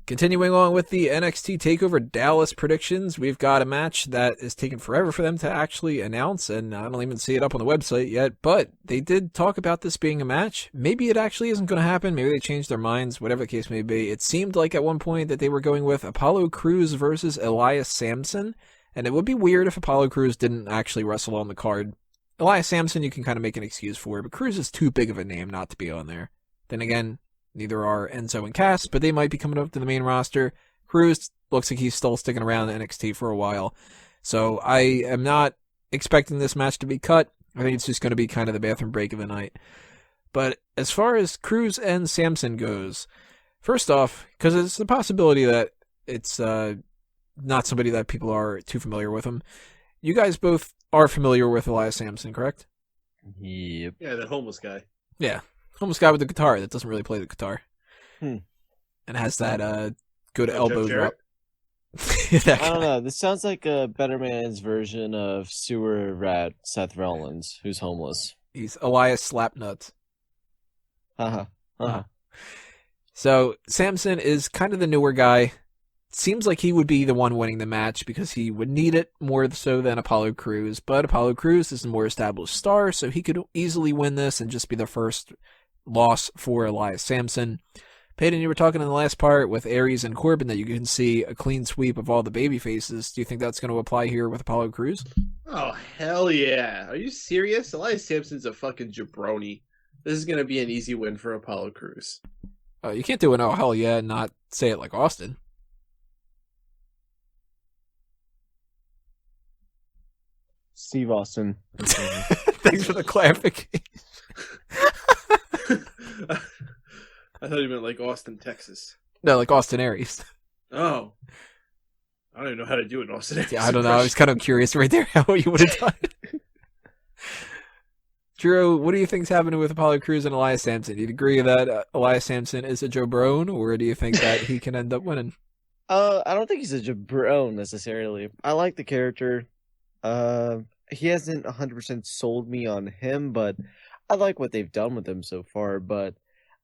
Continuing on with the NXT TakeOver Dallas predictions, we've got a match that is taking forever for them to actually announce, and I don't even see it up on the website yet, but they did talk about this being a match. Maybe it actually isn't going to happen. Maybe they changed their minds, whatever the case may be. It seemed like at one point that they were going with Apollo Crews versus Elias Samson, and it would be weird if Apollo Crews didn't actually wrestle on the card. Elias Samson you can kind of make an excuse for, but Crews is too big of a name not to be on there. Then again, neither are Enzo and Cass, but they might be coming up to the main roster. Crews looks like he's still sticking around in NXT for a while. So I am not expecting this match to be cut. I think it's just going to be kind of the bathroom break of the night. But as far as Crews and Samson goes, first off, because it's the possibility that it's not somebody that people are too familiar with him, you guys both are familiar with Elias Samson, correct? Yep. Yeah, that homeless guy. Yeah. Homeless guy with the guitar that doesn't really play the guitar. And has that good elbow drop. I don't know. This sounds like a better man's version of sewer rat Seth Rollins, who's homeless. He's Elias Slapnuts. Uh-huh. So Samson is kind of the newer guy. Seems like he would be the one winning the match because he would need it more so than Apollo Crews. But Apollo Crews is a more established star, so he could easily win this and just be the first loss for Elias Samson. Peyton, you were talking in the last part with Aries and Corbin that you can see a clean sweep of all the baby faces. Do you think that's going to apply here with Apollo Crews? Oh, hell yeah. Are you serious? Elias Samson's a fucking jabroni. This is going to be an easy win for Apollo Crews. You can't do an oh hell yeah and not say it like Austin. Steve Austin. Thanks for the clarification. I thought you meant like Austin, Texas. No, like Austin Aries. Oh. I don't even know how to do an Austin Aries. Yeah, I don't know. I was kind of curious right there how you would have done. Drew, what do you think's happening with Apollo Crews and Elias Samson? Do you agree that Elias Samson is a jabron, or do you think that he can end up winning? I don't think he's a jabron necessarily. I like the character. He hasn't 100% sold me on him, but I like what they've done with him so far. But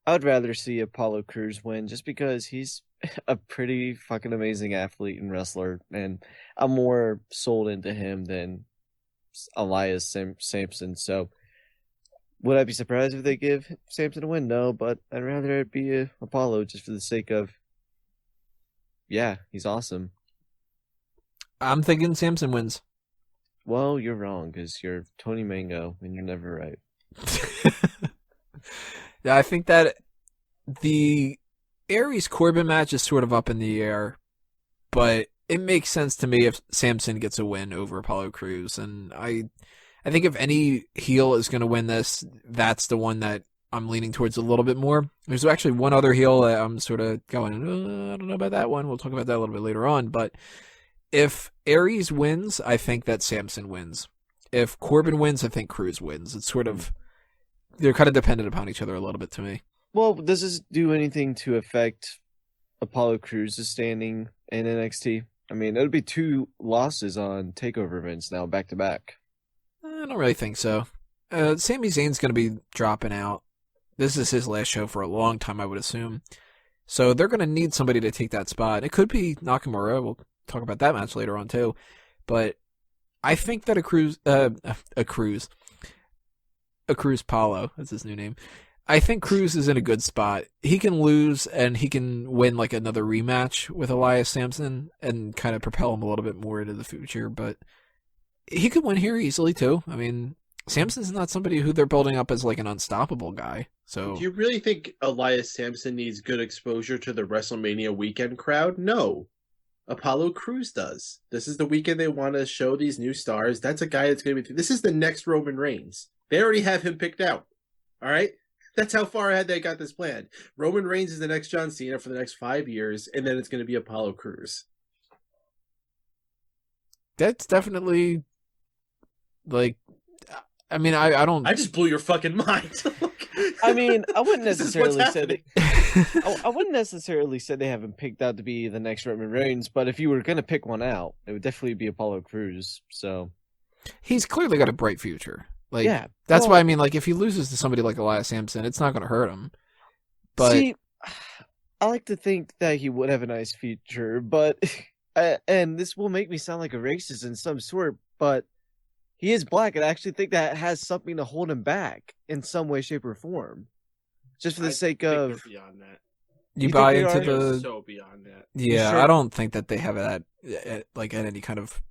I would rather see Apollo Crews win just because he's a pretty fucking amazing athlete and wrestler, and I'm more sold into him than Elias Samson. So would I be surprised if they give Samson a win? No, but I'd rather it be Apollo just for the sake of, yeah, he's awesome. I'm thinking Samson wins. Well, you're wrong because you're Tony Mango and you're never right. Yeah, I think that the Aries Corbin match is sort of up in the air, but it makes sense to me if Samson gets a win over Apollo Crews. And I think if any heel is going to win this, that's the one that I'm leaning towards a little bit more. There's actually one other heel that I'm sort of going, I don't know about that one. We'll talk about that a little bit later on, but if Aries wins, I think that Samson wins. If Corbin wins, I think Crews wins. It's sort of, they're kind of dependent upon each other a little bit to me. Well, does this do anything to affect Apollo Crews' standing in NXT? I mean, it would be 2 losses on TakeOver events now, back to back. I don't really think so. Sami Zayn's going to be dropping out. This is his last show for a long time, I would assume. So they're going to need somebody to take that spot. It could be Nakamura. We'll talk about that match later on too. But I think that a Cruz Paulo, that's his new name. I think Crews is in a good spot. He can lose and he can win like another rematch with Elias Samson and kind of propel him a little bit more into the future. But he could win here easily too. I mean, Samson's not somebody who they're building up as like an unstoppable guy. So do you really think Elias Samson needs good exposure to the WrestleMania weekend crowd? No. Apollo Crews does. This is the weekend they want to show these new stars. That's a guy that's going to be... This is the next Roman Reigns. They already have him picked out. All right? That's how far ahead they got this planned. Roman Reigns is the next John Cena for the next 5 years, and then it's going to be Apollo Crews. That's definitely... Like... I mean, I don't... I just blew your fucking mind. I mean, I wouldn't necessarily say I wouldn't necessarily say they haven't picked out to be the next Roman Reigns, but if you were going to pick one out, it would definitely be Apollo Crews. So he's clearly got a bright future. Like, yeah, that's why I mean, like, if he loses to somebody like Elias Samson, it's not going to hurt him. But see, I like to think that he would have a nice future, but and this will make me sound like a racist in some sort, but he is black, and I actually think that has something to hold him back in some way, shape, or form. Just for the sake think of they're beyond that. You You buy think they into are? They're the so beyond that. yeah. sure? I don't think that they have that like any kind of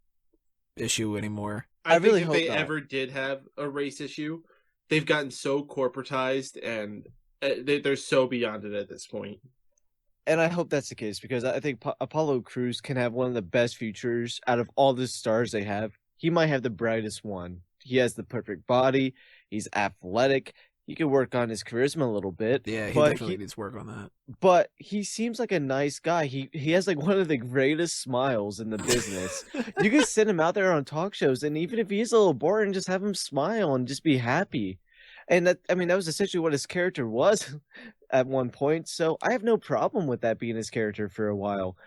issue anymore. I I really think if hope they not. ever did have a race issue, they've gotten so corporatized and they're so beyond it at this point. And I hope that's the case because I think Apollo Crews can have one of the best futures out of all the stars they have. He might have the brightest one. He has the perfect body. He's athletic. He can work on his charisma a little bit. Yeah, he but definitely needs work on that. But he seems like a nice guy. He has like one of the greatest smiles in the business. You can send him out there on talk shows, and even if he's a little boring, just have him smile and just be happy. And that was essentially what his character was at one point. So I have no problem with that being his character for a while.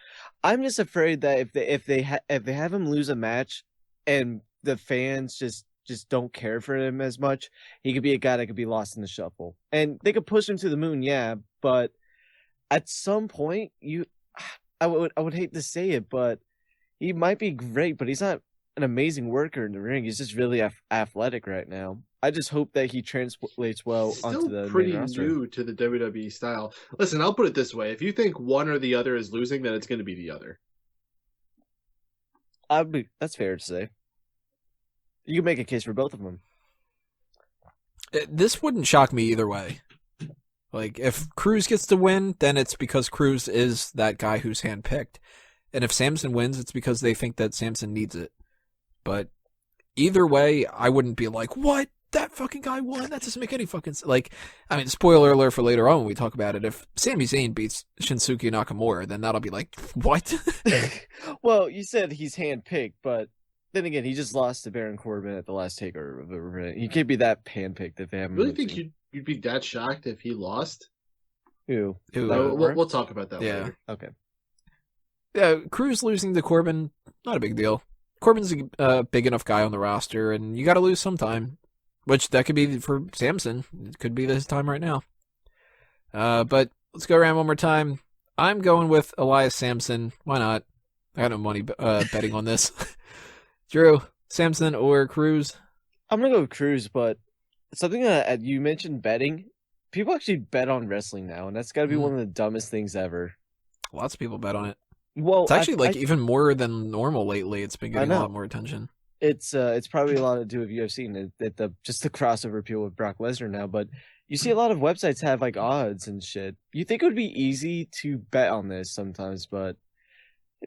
I'm just afraid that if they have him lose a match, and the fans just don't care for him as much, he could be a guy that could be lost in the shuffle. And they could push him to the moon, yeah, but at some point, I would hate to say it, but he might be great, but he's not an amazing worker in the ring. He's just really athletic right now. I just hope that he translates well onto Still the pretty main roster. new to the WWE style. Listen, I'll put it this way: if you think one or the other is losing, then it's going to be the other. That's fair to say. You can make a case for both of them. This wouldn't shock me either way. Like, if Cruz gets to win, then it's because Cruz is that guy who's handpicked. And if Samson wins, it's because they think that Samson needs it. But either way, I wouldn't be like, what? That fucking guy won? That doesn't make any fucking sense. Like, I mean, spoiler alert for later on when we talk about it. If Sami Zayn beats Shinsuke Nakamura, then that'll be like, what? Well, you said he's handpicked, but then again, he just lost to Baron Corbin at the last takeover. He can't be that handpicked if they haven't. Really think you'd be that shocked if he lost? Who? We'll talk about that Yeah. later. Okay. Yeah, Cruz losing to Corbin, not a big deal. Corbin's a big enough guy on the roster, and you got to lose sometime. Which that could be for Samson. It could be his time right now. But let's go around one more time. I'm going with Elias Samson. Why not? I got no money betting on this. Drew, Samson or Cruz? I'm gonna go with Cruz, but something that you mentioned betting. People actually bet on wrestling now, and that's got to be one of the dumbest things ever. Lots of people bet on it. Well, It's actually even more than normal lately. It's been getting a lot more attention. It's probably a lot to do with UFC and just the crossover appeal with Brock Lesnar now. But you see a lot of websites have like odds and shit. You think it would be easy to bet on this sometimes, but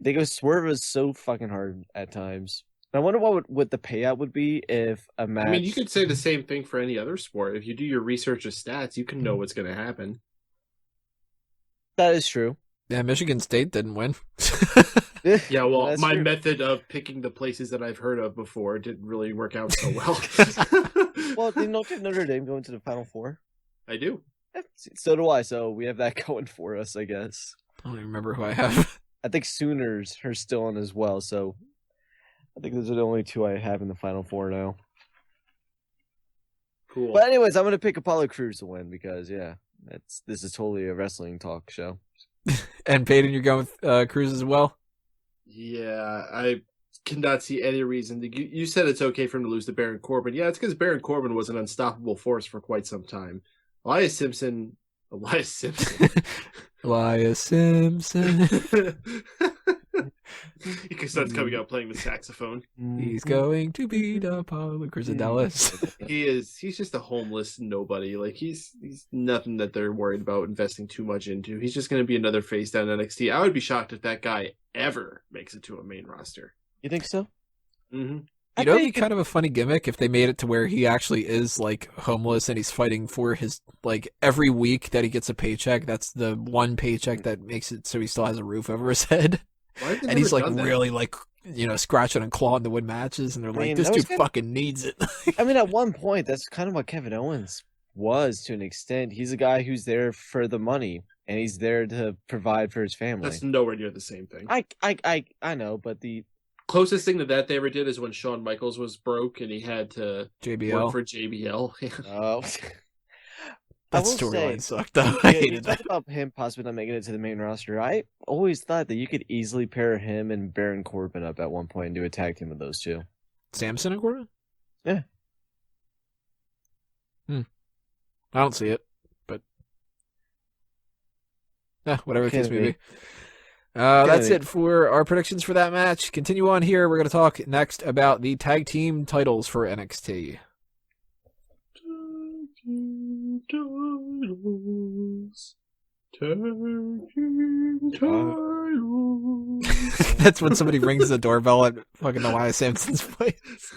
they go swerve us so fucking hard at times. And I wonder what the payout would be if a match. I mean, you could say the same thing for any other sport. If you do your research of stats, you can know what's going to happen. That is true. Yeah, Michigan State didn't win. Yeah, well, That's my true. method of picking the places that I've heard of before didn't really work out so well. Well, did Notre Dame go into the Final Four? I do. So do I. So we have that going for us, I guess. I don't even remember who I have. I think Sooners are still on as well. So I think those are the only two I have in the Final Four now. Cool. But anyways, I'm gonna pick Apollo Crews to win because this is totally a wrestling talk show. And Peyton, you're going with Cruz as well? Yeah, I cannot see any reason. You said it's okay for him to lose to Baron Corbin. Yeah, it's because Baron Corbin was an unstoppable force for quite some time. Elias Simpson. Elias Samson. Because that's coming out playing the saxophone. He's going to beat Apollo Crews in Dallas. He's just a homeless nobody. Like he's nothing that they're worried about investing too much into. He's just going to be another face down NXT. I would be shocked if that guy ever makes it to a main roster. You think so? Mm-hmm. You know, it'd be kind of a funny gimmick if they made it to where he actually is like homeless and he's fighting for his like every week that he gets a paycheck. That's the one paycheck that makes it so he still has a roof over his head. And he's like really like scratching and clawing to win matches, and they're like, this dude fucking needs it. I mean, at one point, that's kind of what Kevin Owens was to an extent. He's a guy who's there for the money, and he's there to provide for his family. That's nowhere near the same thing. I know, but the closest thing to that they ever did is when Shawn Michaels was broke and he had to JBL work for JBL. oh, That will say, storyline sucked, though. I you hated talk that. about him possibly not making it to the main roster. I always thought that you could easily pair him and Baron Corbin up at one point and do a tag team with those two. Samson and Corbin? Yeah. I don't see it, but whatever the case may be. That's it for our predictions for that match. Continue on here. We're going to talk next about the tag team titles for NXT. That's when somebody rings the doorbell at fucking Elias Samson's place.